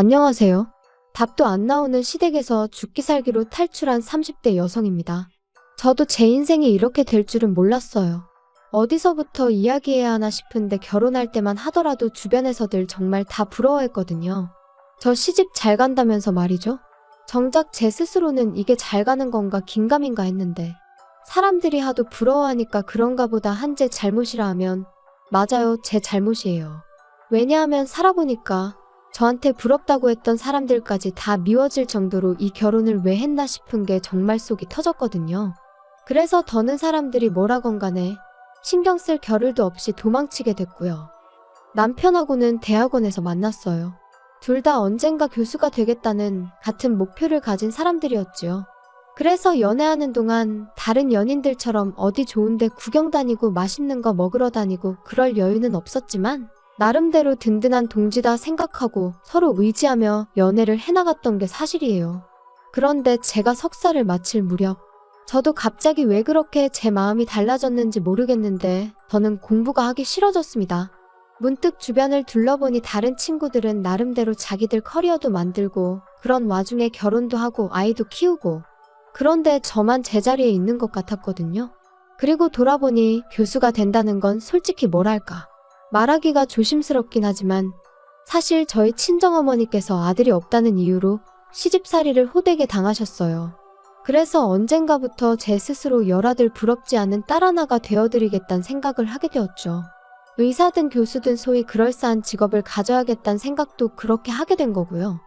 안녕하세요. 답도 안 나오는 시댁에서 죽기 살기로 탈출한 30대 여성입니다. 저도 제 인생이 이렇게 될 줄은 몰랐어요. 어디서부터 이야기해야 하나 싶은데 결혼할 때만 하더라도 주변에서들 정말 다 부러워했거든요. 저 시집 잘 간다면서 말이죠. 정작 제 스스로는 이게 잘 가는 건가 긴가민가 했는데 사람들이 하도 부러워하니까 그런가 보다 한 제 잘못이라 하면 맞아요, 제 잘못이에요. 왜냐하면 살아보니까 저한테 부럽다고 했던 사람들까지 다 미워질 정도로 이 결혼을 왜 했나 싶은 게 정말 속이 터졌거든요. 그래서 더는 사람들이 뭐라건 간에 신경 쓸 겨를도 없이 도망치게 됐고요. 남편하고는 대학원에서 만났어요. 둘 다 언젠가 교수가 되겠다는 같은 목표를 가진 사람들이었지요. 그래서 연애하는 동안 다른 연인들처럼 어디 좋은데 구경 다니고 맛있는 거 먹으러 다니고 그럴 여유는 없었지만 나름대로 든든한 동지다 생각하고 서로 의지하며 연애를 해나갔던 게 사실이에요. 그런데 제가 석사를 마칠 무렵 저도 갑자기 왜 그렇게 제 마음이 달라졌는지 모르겠는데 저는 공부가 하기 싫어졌습니다. 문득 주변을 둘러보니 다른 친구들은 나름대로 자기들 커리어도 만들고 그런 와중에 결혼도 하고 아이도 키우고 그런데 저만 제자리에 있는 것 같았거든요. 그리고 돌아보니 교수가 된다는 건 솔직히 뭐랄까. 말하기가 조심스럽긴 하지만 사실 저희 친정어머니께서 아들이 없다는 이유로 시집살이를 호되게 당하셨어요. 그래서 언젠가부터 제 스스로 열아들 부럽지 않은 딸 하나가 되어드리겠다는 생각을 하게 되었죠. 의사든 교수든 소위 그럴싸한 직업을 가져야겠다는 생각도 그렇게 하게 된 거고요.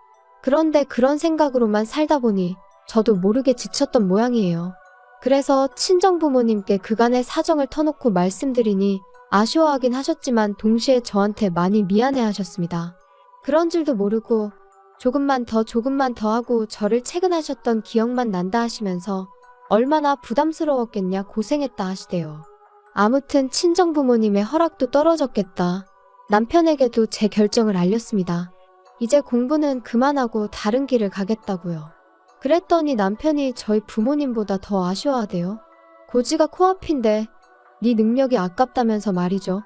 그런데 그런 생각으로만 살다 보니 저도 모르게 지쳤던 모양이에요. 그래서 친정부모님께 그간의 사정을 터놓고 말씀드리니 아쉬워하긴 하셨지만 동시에 저한테 많이 미안해하셨습니다. 그런 줄도 모르고 조금만 더 하고 저를 채근하셨던 기억만 난다 하시면서 얼마나 부담스러웠겠냐 고생했다 하시대요. 아무튼 친정부모님의 허락도 떨어졌겠다. 남편에게도 제 결정을 알렸습니다. 이제 공부는 그만하고 다른 길을 가겠다고요. 그랬더니 남편이 저희 부모님보다 더 아쉬워하대요. 고지가 코앞인데 네 능력이 아깝다면서 말이죠.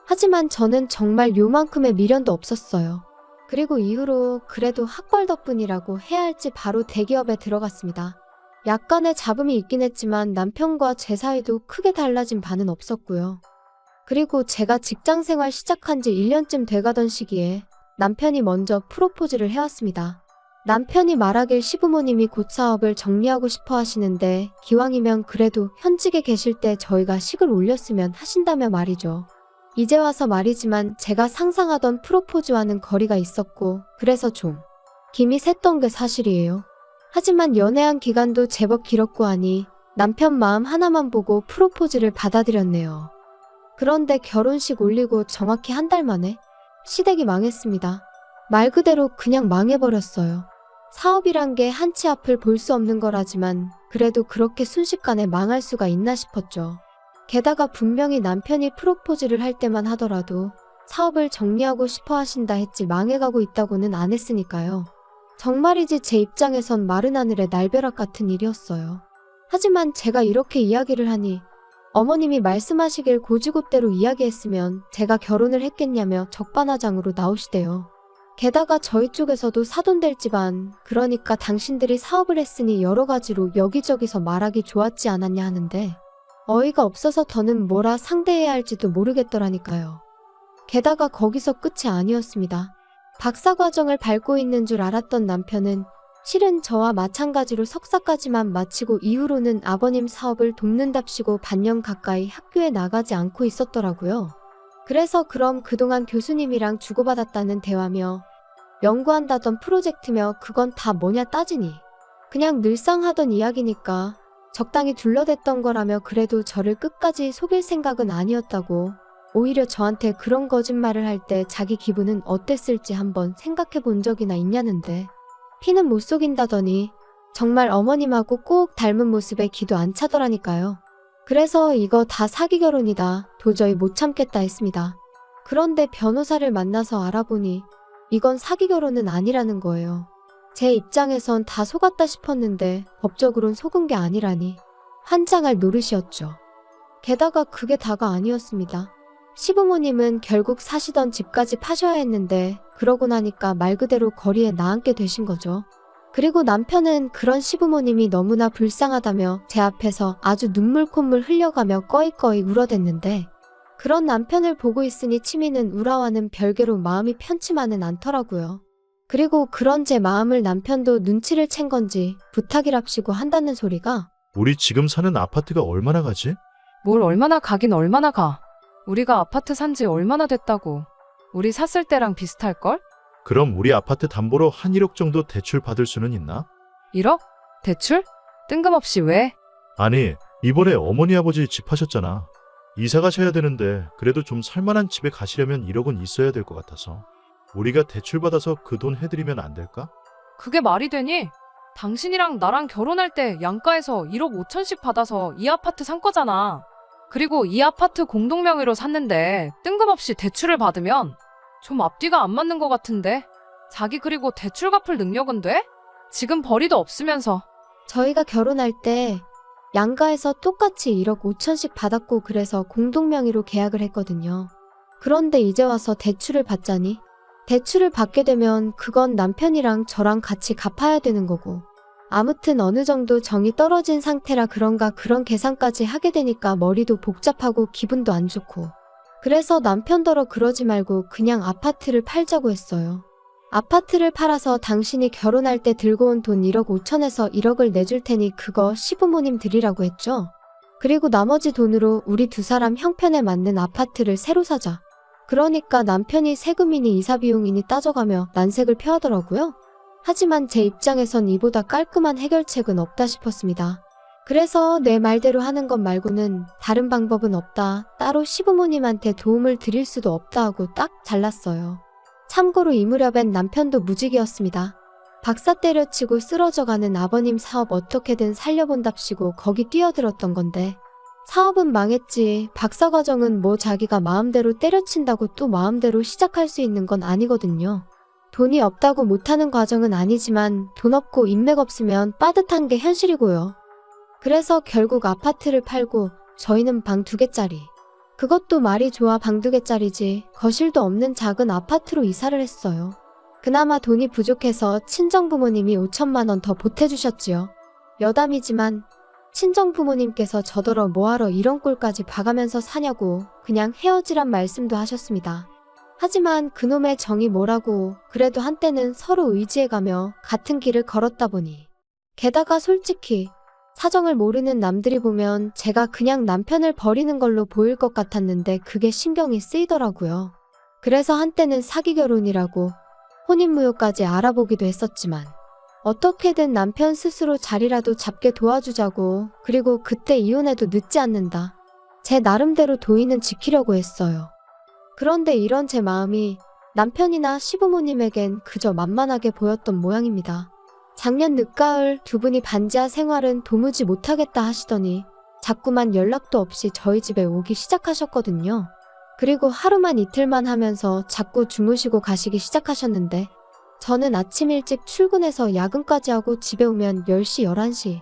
하지만 저는 정말 요만큼의 미련도 없었어요. 그리고 이후로 그래도 학벌 덕분이라고 해야 할지 바로 대기업에 들어갔습니다. 약간의 잡음이 있긴 했지만 남편과 제 사이도 크게 달라진 바는 없었고요. 그리고 제가 직장생활 시작한 지 1년쯤 돼가던 시기에 남편이 먼저 프로포즈를 해왔습니다. 남편이 말하길 시부모님이 곧 사업을 정리하고 싶어 하시는데 기왕이면 그래도 현직에 계실 때 저희가 식을 올렸으면 하신다며 말이죠. 이제 와서 말이지만 제가 상상하던 프로포즈와는 거리가 있었고 그래서 좀 김이 샜던 게 사실이에요. 하지만 연애한 기간도 제법 길었고 하니 남편 마음 하나만 보고 프로포즈를 받아들였네요. 그런데 결혼식 올리고 정확히 한 달 만에 시댁이 망했습니다. 말 그대로 그냥 망해버렸어요. 사업이란 게 한치 앞을 볼 수 없는 거라지만 그래도 그렇게 순식간에 망할 수가 있나 싶었죠. 게다가 분명히 남편이 프로포즈를 할 때만 하더라도 사업을 정리하고 싶어 하신다 했지 망해가고 있다고는 안 했으니까요. 정말이지 제 입장에선 마른 하늘의 날벼락 같은 일이었어요. 하지만 제가 이렇게 이야기를 하니 어머님이 말씀하시길 고지고대로 이야기했으면 제가 결혼을 했겠냐며 적반하장으로 나오시대요. 게다가 저희 쪽에서도 사돈될 집안, 그러니까 당신들이 사업을 했으니 여러 가지로 여기저기서 말하기 좋았지 않았냐 하는데 어이가 없어서 더는 뭐라 상대해야 할지도 모르겠더라니까요. 게다가 거기서 끝이 아니었습니다. 박사과정을 밟고 있는 줄 알았던 남편은 실은 저와 마찬가지로 석사까지만 마치고 이후로는 아버님 사업을 돕는답시고 반년 가까이 학교에 나가지 않고 있었더라고요. 그래서 그럼 그동안 교수님이랑 주고받았다는 대화며 연구한다던 프로젝트며 그건 다 뭐냐 따지니 그냥 늘상 하던 이야기니까 적당히 둘러댔던 거라며 그래도 저를 끝까지 속일 생각은 아니었다고 오히려 저한테 그런 거짓말을 할 때 자기 기분은 어땠을지 한번 생각해 본 적이나 있냐는데 피는 못 속인다더니 정말 어머님하고 꼭 닮은 모습에 기도 안 차더라니까요. 그래서 이거 다 사기 결혼이다. 도저히 못 참겠다 했습니다. 그런데 변호사를 만나서 알아보니 이건 사기 결혼은 아니라는 거예요. 제 입장에선 다 속았다 싶었는데 법적으론 속은 게 아니라니 환장할 노릇이었죠. 게다가 그게 다가 아니었습니다. 시부모님은 결국 사시던 집까지 파셔야 했는데 그러고 나니까 말 그대로 거리에 나앉게 되신 거죠. 그리고 남편은 그런 시부모님이 너무나 불쌍하다며 제 앞에서 아주 눈물 콧물 흘려가며 꺼이꺼이 울어댔는데 그런 남편을 보고 있으니 치미는 우라와는 별개로 마음이 편치만은 않더라고요. 그리고 그런 제 마음을 남편도 눈치를 챈 건지 부탁이랍시고 한다는 소리가 우리 지금 사는 아파트가 얼마나 가지? 뭘 얼마나 가긴 얼마나 가. 우리가 아파트 산지 얼마나 됐다고. 우리 샀을 때랑 비슷할걸? 그럼 우리 아파트 담보로 한 1억 정도 대출 받을 수는 있나? 1억? 대출? 뜬금없이 왜? 아니, 이번에 어머니 아버지 집 하셨잖아. 이사 가셔야 되는데 그래도 좀 살만한 집에 가시려면 1억은 있어야 될 것 같아서. 우리가 대출 받아서 그 돈 해드리면 안 될까? 그게 말이 되니? 당신이랑 나랑 결혼할 때 양가에서 1억 5천씩 받아서 이 아파트 산 거잖아. 그리고 이 아파트 공동명의로 샀는데 뜬금없이 대출을 받으면 좀 앞뒤가 안 맞는 것 같은데? 자기 그리고 대출 갚을 능력은 돼? 지금 벌이도 없으면서. 저희가 결혼할 때 양가에서 똑같이 1억 5천씩 받았고 그래서 공동명의로 계약을 했거든요. 그런데 이제 와서 대출을 받자니 대출을 받게 되면 그건 남편이랑 저랑 같이 갚아야 되는 거고 아무튼 어느 정도 정이 떨어진 상태라 그런가 그런 계산까지 하게 되니까 머리도 복잡하고 기분도 안 좋고 그래서 남편더러 그러지 말고 그냥 아파트를 팔자고 했어요. 아파트를 팔아서 당신이 결혼할 때 들고 온 돈 1억 5천에서 1억을 내줄 테니 그거 시부모님 드리라고 했죠. 그리고 나머지 돈으로 우리 두 사람 형편에 맞는 아파트를 새로 사자. 그러니까 남편이 세금이니 이사비용이니 따져가며 난색을 표하더라고요. 하지만 제 입장에선 이보다 깔끔한 해결책은 없다 싶었습니다. 그래서 내 말대로 하는 것 말고는 다른 방법은 없다. 따로 시부모님한테 도움을 드릴 수도 없다 하고 딱 잘랐어요. 참고로 이 무렵엔 남편도 무직이었습니다. 박사 때려치고 쓰러져가는 아버님 사업 어떻게든 살려본답시고 거기 뛰어들었던 건데 사업은 망했지. 박사 과정은 뭐 자기가 마음대로 때려친다고 또 마음대로 시작할 수 있는 건 아니거든요. 돈이 없다고 못하는 과정은 아니지만 돈 없고 인맥 없으면 빠듯한 게 현실이고요. 그래서 결국 아파트를 팔고 저희는 방 2개짜리. 그것도 말이 좋아 방 2개짜리지 거실도 없는 작은 아파트로 이사를 했어요. 그나마 돈이 부족해서 친정부모님이 5천만 원 더 보태주셨지요. 여담이지만 친정부모님께서 저더러 뭐하러 이런 꼴까지 봐가면서 사냐고 그냥 헤어지란 말씀도 하셨습니다. 하지만 그놈의 정이 뭐라고 그래도 한때는 서로 의지해가며 같은 길을 걸었다 보니 게다가 솔직히 사정을 모르는 남들이 보면 제가 그냥 남편을 버리는 걸로 보일 것 같았는데 그게 신경이 쓰이더라고요. 그래서 한때는 사기 결혼이라고 혼인무효까지 알아보기도 했었지만 어떻게든 남편 스스로 자리라도 잡게 도와주자고 그리고 그때 이혼해도 늦지 않는다. 제 나름대로 도의는 지키려고 했어요. 그런데 이런 제 마음이 남편이나 시부모님에겐 그저 만만하게 보였던 모양입니다. 작년 늦가을 두 분이 반지하 생활은 도무지 못하겠다 하시더니 자꾸만 연락도 없이 저희 집에 오기 시작하셨거든요. 그리고 하루만 이틀만 하면서 자꾸 주무시고 가시기 시작하셨는데 저는 아침 일찍 출근해서 야근까지 하고 집에 오면 10시, 11시.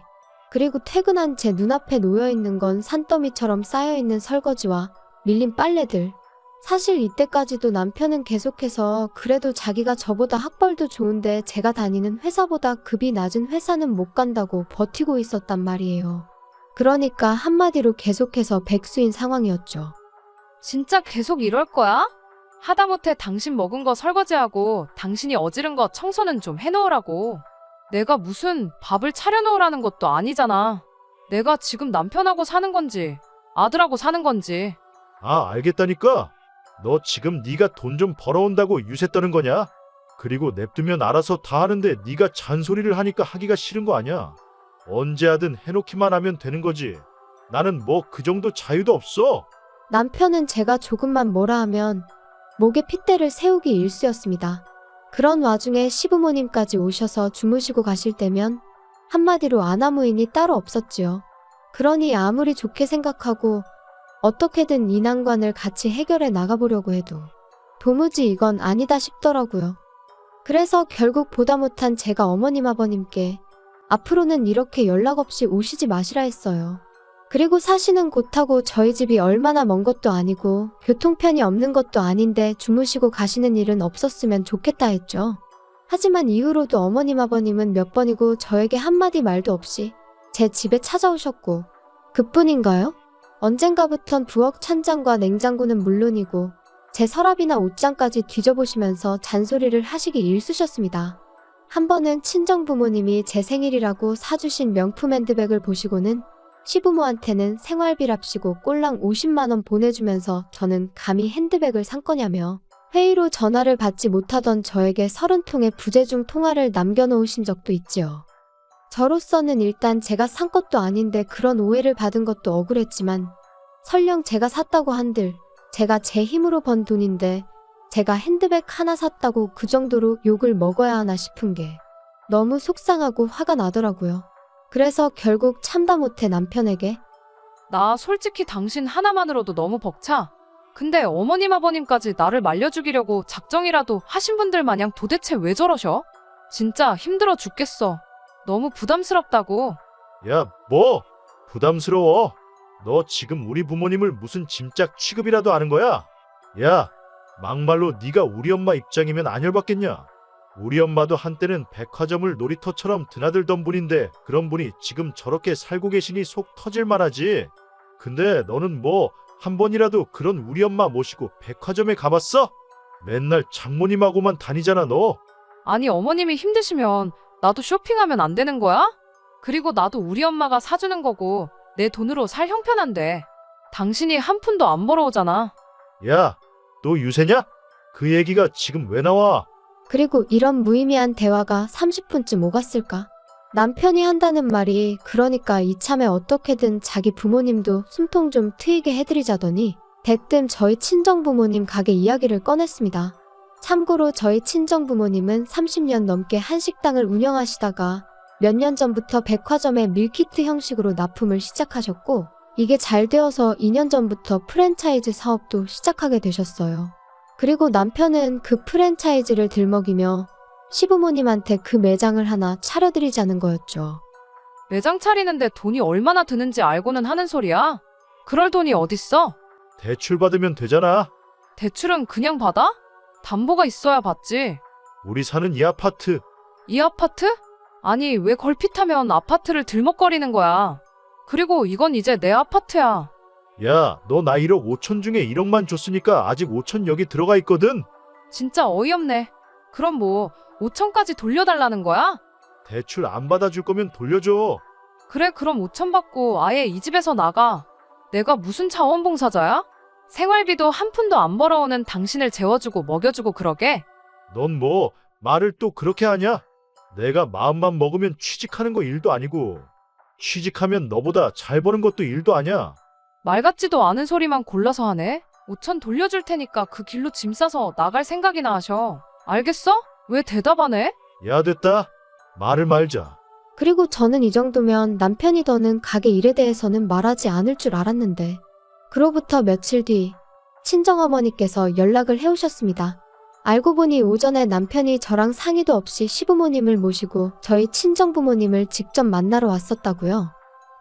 그리고 퇴근한 제 눈앞에 놓여있는 건 산더미처럼 쌓여있는 설거지와 밀린 빨래들. 사실 이때까지도 남편은 계속해서 그래도 자기가 저보다 학벌도 좋은데 제가 다니는 회사보다 급이 낮은 회사는 못 간다고 버티고 있었단 말이에요. 그러니까 한마디로 계속해서 백수인 상황이었죠. 진짜 계속 이럴 거야? 하다못해 당신 먹은 거 설거지하고 당신이 어지른 거 청소는 좀 해놓으라고. 내가 무슨 밥을 차려놓으라는 것도 아니잖아. 내가 지금 남편하고 사는 건지 아들하고 사는 건지. 아, 알겠다니까. 너 지금 네가 돈 좀 벌어온다고 유세 떠는 거냐? 그리고 냅두면 알아서 다 하는데 네가 잔소리를 하니까 하기가 싫은 거 아니야? 언제 하든 해놓기만 하면 되는 거지. 나는 뭐 그 정도 자유도 없어. 남편은 제가 조금만 뭐라 하면 목에 핏대를 세우기 일쑤였습니다. 그런 와중에 시부모님까지 오셔서 주무시고 가실 때면 한마디로 아나무인이 따로 없었지요. 그러니 아무리 좋게 생각하고 어떻게든 이 난관을 같이 해결해 나가보려고 해도 도무지 이건 아니다 싶더라고요. 그래서 결국 보다 못한 제가 어머님 아버님께 앞으로는 이렇게 연락 없이 오시지 마시라 했어요. 그리고 사시는 곳하고 저희 집이 얼마나 먼 것도 아니고 교통편이 없는 것도 아닌데 주무시고 가시는 일은 없었으면 좋겠다 했죠. 하지만 이후로도 어머님 아버님은 몇 번이고 저에게 한마디 말도 없이 제 집에 찾아오셨고 그뿐인가요? 언젠가부턴 부엌 찬장과 냉장고는 물론이고 제 서랍이나 옷장까지 뒤져보시면서 잔소리를 하시기 일쑤셨습니다. 한 번은 친정부모님이 제 생일이라고 사주신 명품 핸드백을 보시고는 시부모한테는 생활비랍시고 꼴랑 50만 원 보내주면서 저는 감히 핸드백을 산 거냐며 회의로 전화를 받지 못하던 저에게 30통의 부재중 통화를 남겨놓으신 적도 있지요. 저로서는 일단 제가 산 것도 아닌데 그런 오해를 받은 것도 억울했지만 설령 제가 샀다고 한들 제가 제 힘으로 번 돈인데 제가 핸드백 하나 샀다고 그 정도로 욕을 먹어야 하나 싶은 게 너무 속상하고 화가 나더라고요. 그래서 결국 참다 못해 남편에게 나 솔직히 당신 하나만으로도 너무 벅차. 근데 어머님 아버님까지 나를 말려죽이려고 작정이라도 하신 분들 마냥 도대체 왜 저러셔? 진짜 힘들어 죽겠어. 너무 부담스럽다고. 야, 뭐? 부담스러워? 너 지금 우리 부모님을 무슨 짐짝 취급이라도 하는 거야? 야, 막말로 네가 우리 엄마 입장이면 안 열받겠냐? 우리 엄마도 한때는 백화점을 놀이터처럼 드나들던 분인데 그런 분이 지금 저렇게 살고 계시니 속 터질 만하지. 근데 너는 뭐 한 번이라도 그런 우리 엄마 모시고 백화점에 가봤어? 맨날 장모님하고만 다니잖아 너. 아니 어머님이 힘드시면 나도 쇼핑하면 안 되는 거야? 그리고 나도 우리 엄마가 사주는 거고 내 돈으로 살 형편한데 당신이 한 푼도 안 벌어오잖아. 야, 너 유세냐? 그 얘기가 지금 왜 나와? 그리고 이런 무의미한 대화가 30분쯤 오갔을까? 남편이 한다는 말이 그러니까 이참에 어떻게든 자기 부모님도 숨통 좀 트이게 해드리자더니 대뜸 저희 친정부모님 가게 이야기를 꺼냈습니다. 참고로 저희 친정부모님은 30년 넘게 한식당을 운영하시다가 몇 년 전부터 백화점에 밀키트 형식으로 납품을 시작하셨고 이게 잘 되어서 2년 전부터 프랜차이즈 사업도 시작하게 되셨어요. 그리고 남편은 그 프랜차이즈를 들먹이며 시부모님한테 그 매장을 하나 차려드리자는 거였죠. 매장 차리는데 돈이 얼마나 드는지 알고는 하는 소리야? 그럴 돈이 어딨어? 대출 받으면 되잖아. 대출은 그냥 받아? 담보가 있어야 받지. 우리 사는 이 아파트. 이 아파트? 아니 왜 걸핏하면 아파트를 들먹거리는 거야. 그리고 이건 이제 내 아파트야. 야, 너 나 1억 5천 중에 1억만 줬으니까 아직 5천 여기 들어가 있거든. 진짜 어이없네. 그럼 뭐 5천까지 돌려달라는 거야? 대출 안 받아줄 거면 돌려줘. 그래 그럼 5천 받고 아예 이 집에서 나가. 내가 무슨 자원봉사자야? 생활비도 한 푼도 안 벌어오는 당신을 재워주고 먹여주고 그러게? 넌 뭐 말을 또 그렇게 하냐? 내가 마음만 먹으면 취직하는 거 일도 아니고 취직하면 너보다 잘 버는 것도 일도 아니야. 말 같지도 않은 소리만 골라서 하네. 5천 돌려줄 테니까 그 길로 짐 싸서 나갈 생각이나 하셔. 알겠어? 왜 대답 안 해? 야, 됐다. 말을 말자. 그리고 저는 이 정도면 남편이 더는 가게 일에 대해서는 말하지 않을 줄 알았는데 그로부터 며칠 뒤 친정어머니께서 연락을 해오셨습니다. 알고 보니 오전에 남편이 저랑 상의도 없이 시부모님을 모시고 저희 친정부모님을 직접 만나러 왔었다고요.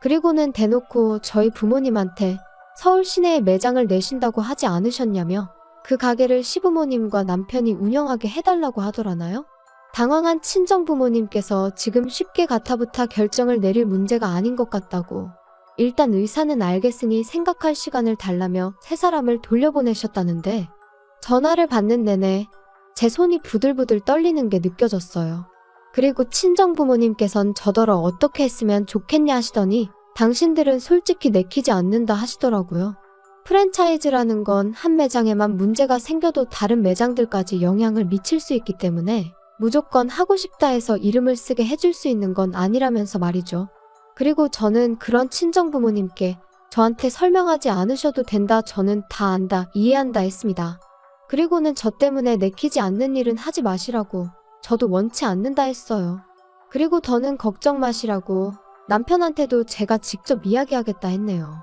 그리고는 대놓고 저희 부모님한테 서울 시내에 매장을 내신다고 하지 않으셨냐며 그 가게를 시부모님과 남편이 운영하게 해달라고 하더라나요? 당황한 친정부모님께서 지금 쉽게 가타부타 결정을 내릴 문제가 아닌 것 같다고 일단 의사는 알겠으니 생각할 시간을 달라며 세 사람을 돌려보내셨다는데 전화를 받는 내내 제 손이 부들부들 떨리는 게 느껴졌어요. 그리고 친정부모님께선 저더러 어떻게 했으면 좋겠냐 하시더니 당신들은 솔직히 내키지 않는다 하시더라고요. 프랜차이즈라는 건 한 매장에만 문제가 생겨도 다른 매장들까지 영향을 미칠 수 있기 때문에 무조건 하고 싶다 해서 이름을 쓰게 해줄 수 있는 건 아니라면서 말이죠. 그리고 저는 그런 친정부모님께 저한테 설명하지 않으셔도 된다, 저는 다 안다, 이해한다 했습니다. 그리고는 저 때문에 내키지 않는 일은 하지 마시라고 저도 원치 않는다 했어요. 그리고 더는 걱정 마시라고 남편한테도 제가 직접 이야기하겠다 했네요.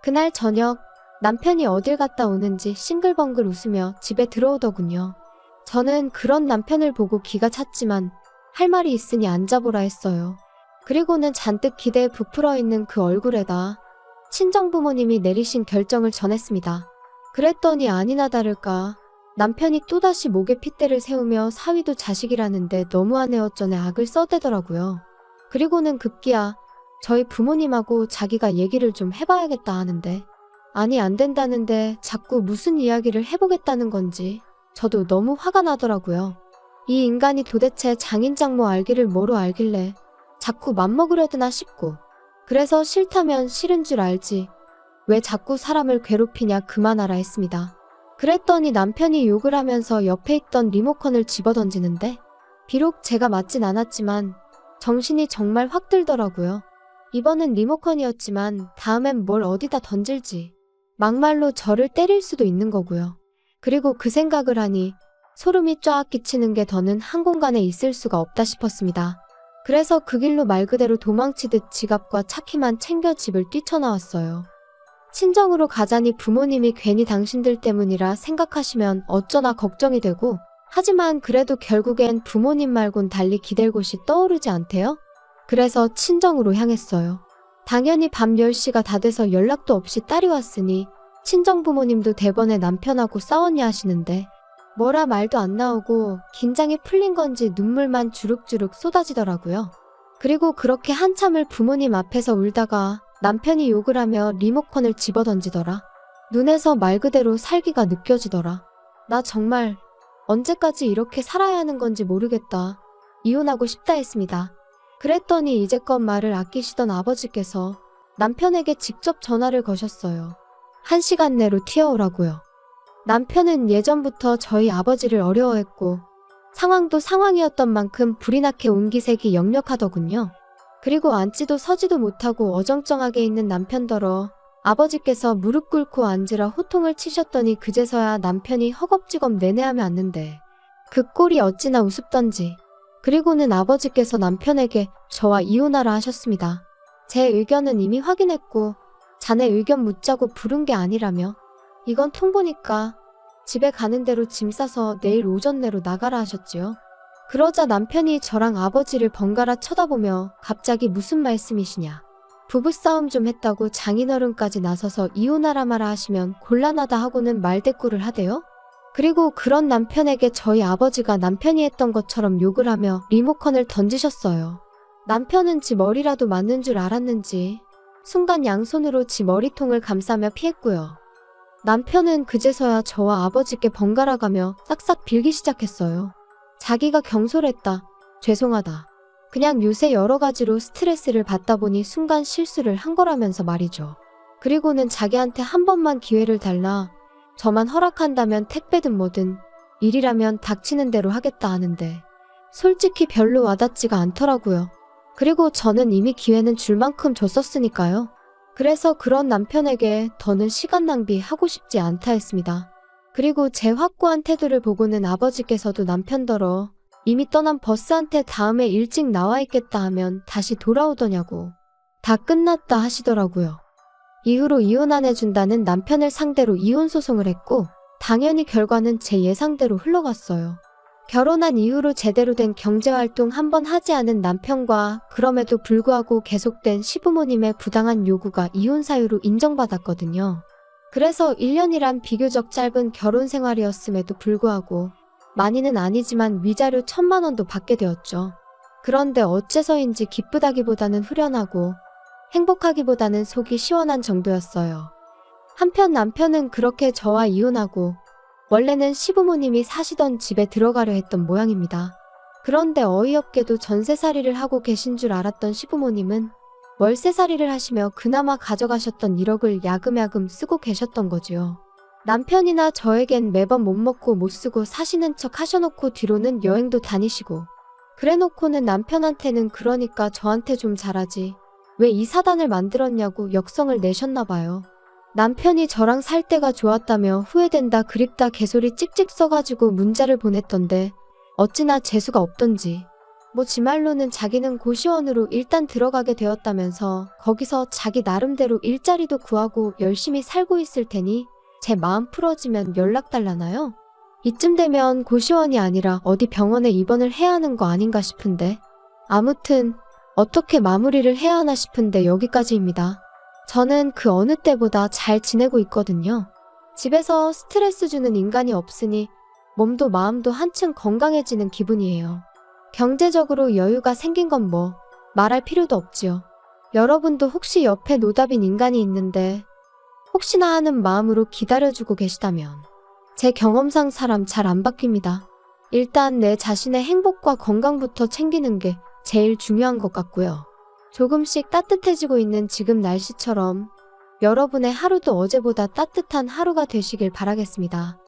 그날 저녁 남편이 어딜 갔다 오는지 싱글벙글 웃으며 집에 들어오더군요. 저는 그런 남편을 보고 기가 찼지만 할 말이 있으니 앉아보라 했어요. 그리고는 잔뜩 기대에 부풀어 있는 그 얼굴에다 친정부모님이 내리신 결정을 전했습니다. 그랬더니 아니나 다를까 남편이 또다시 목에 핏대를 세우며 사위도 자식이라는데 너무하네 어쩌네 악을 써대더라고요. 그리고는 급기야 저희 부모님하고 자기가 얘기를 좀 해봐야겠다 하는데 아니 안 된다는데 자꾸 무슨 이야기를 해보겠다는 건지 저도 너무 화가 나더라고요. 이 인간이 도대체 장인장모 알기를 뭐로 알길래 자꾸 맘먹으려드나 싶고 그래서 싫다면 싫은 줄 알지 왜 자꾸 사람을 괴롭히냐 그만하라 했습니다. 그랬더니 남편이 욕을 하면서 옆에 있던 리모컨을 집어던지는데 비록 제가 맞진 않았지만 정신이 정말 확 들더라고요. 이번엔 리모컨이었지만 다음엔 뭘 어디다 던질지 막말로 저를 때릴 수도 있는 거고요. 그리고 그 생각을 하니 소름이 쫙 끼치는 게 더는 한 공간에 있을 수가 없다 싶었습니다. 그래서 그 길로 말 그대로 도망치듯 지갑과 차키만 챙겨 집을 뛰쳐나왔어요. 친정으로 가자니 부모님이 괜히 당신들 때문이라 생각하시면 어쩌나 걱정이 되고 하지만 그래도 결국엔 부모님 말곤 달리 기댈 곳이 떠오르지 않대요? 그래서 친정으로 향했어요. 당연히 밤 10시가 다 돼서 연락도 없이 딸이 왔으니 친정 부모님도 대번에 남편하고 싸웠냐 하시는데 뭐라 말도 안 나오고 긴장이 풀린 건지 눈물만 주룩주룩 쏟아지더라고요. 그리고 그렇게 한참을 부모님 앞에서 울다가 남편이 욕을 하며 리모컨을 집어던지더라. 눈에서 말 그대로 살기가 느껴지더라. 나 정말 언제까지 이렇게 살아야 하는 건지 모르겠다. 이혼하고 싶다 했습니다. 그랬더니 이제껏 말을 아끼시던 아버지께서 남편에게 직접 전화를 거셨어요. 1시간 내로 튀어오라고요. 남편은 예전부터 저희 아버지를 어려워했고 상황도 상황이었던 만큼 불이 나게 온기색이 역력하더군요. 그리고 앉지도 서지도 못하고 어정쩡하게 있는 남편더러 아버지께서 무릎 꿇고 앉으라 호통을 치셨더니 그제서야 남편이 허겁지겁 내내하며 앉는데 그 꼴이 어찌나 우습던지. 그리고는 아버지께서 남편에게 저와 이혼하라 하셨습니다. 제 의견은 이미 확인했고 자네 의견 묻자고 부른 게 아니라며 이건 통보니까 집에 가는 대로 짐 싸서 내일 오전 내로 나가라 하셨지요. 그러자 남편이 저랑 아버지를 번갈아 쳐다보며 갑자기 무슨 말씀이시냐. 부부싸움 좀 했다고 장인어른까지 나서서 이혼하라 마라 하시면 곤란하다 하고는 말대꾸를 하대요. 그리고 그런 남편에게 저희 아버지가 남편이 했던 것처럼 욕을 하며 리모컨을 던지셨어요. 남편은 지 머리라도 맞는 줄 알았는지 순간 양손으로 지 머리통을 감싸며 피했고요. 남편은 그제서야 저와 아버지께 번갈아 가며 싹싹 빌기 시작했어요. 자기가 경솔했다. 죄송하다. 그냥 요새 여러 가지로 스트레스를 받다 보니 순간 실수를 한 거라면서 말이죠. 그리고는 자기한테 한 번만 기회를 달라 저만 허락한다면 택배든 뭐든 일이라면 닥치는 대로 하겠다 하는데 솔직히 별로 와닿지가 않더라고요. 그리고 저는 이미 기회는 줄 만큼 줬었으니까요. 그래서 그런 남편에게 더는 시간 낭비하고 싶지 않다 했습니다. 그리고 제 확고한 태도를 보고는 아버지께서도 남편더러 이미 떠난 버스한테 다음에 일찍 나와 있겠다 하면 다시 돌아오더냐고 다 끝났다 하시더라고요. 이후로 이혼 안 해준다는 남편을 상대로 이혼 소송을 했고 당연히 결과는 제 예상대로 흘러갔어요. 결혼한 이후로 제대로 된 경제활동 한 번 하지 않은 남편과 그럼에도 불구하고 계속된 시부모님의 부당한 요구가 이혼 사유로 인정받았거든요. 그래서 1년이란 비교적 짧은 결혼 생활이었음에도 불구하고 많이는 아니지만 위자료 1,000만 원도 받게 되었죠. 그런데 어째서인지 기쁘다기보다는 후련하고 행복하기보다는 속이 시원한 정도였어요. 한편 남편은 그렇게 저와 이혼하고 원래는 시부모님이 사시던 집에 들어가려 했던 모양입니다. 그런데 어이없게도 전세살이를 하고 계신 줄 알았던 시부모님은 월세살이를 하시며 그나마 가져가셨던 1억을 야금야금 쓰고 계셨던 거지요. 남편이나 저에겐 매번 못 먹고 못 쓰고 사시는 척 하셔놓고 뒤로는 여행도 다니시고 그래놓고는 남편한테는 그러니까 저한테 좀 잘하지 왜 이 사단을 만들었냐고 역성을 내셨나봐요. 남편이 저랑 살 때가 좋았다며 후회된다 그립다 개소리 찍찍 써가지고 문자를 보냈던데 어찌나 재수가 없던지 뭐 지 말로는 자기는 고시원으로 일단 들어가게 되었다면서 거기서 자기 나름대로 일자리도 구하고 열심히 살고 있을 테니 제 마음 풀어지면 연락 달라나요? 이쯤 되면 고시원이 아니라 어디 병원에 입원을 해야 하는 거 아닌가 싶은데 아무튼 어떻게 마무리를 해야 하나 싶은데 여기까지입니다. 저는 그 어느 때보다 잘 지내고 있거든요. 집에서 스트레스 주는 인간이 없으니 몸도 마음도 한층 건강해지는 기분이에요. 경제적으로 여유가 생긴 건 뭐 말할 필요도 없지요. 여러분도 혹시 옆에 노답인 인간이 있는데 혹시나 하는 마음으로 기다려주고 계시다면 제 경험상 사람 잘 안 바뀝니다. 일단 내 자신의 행복과 건강부터 챙기는 게 제일 중요한 것 같고요. 조금씩 따뜻해지고 있는 지금 날씨처럼 여러분의 하루도 어제보다 따뜻한 하루가 되시길 바라겠습니다.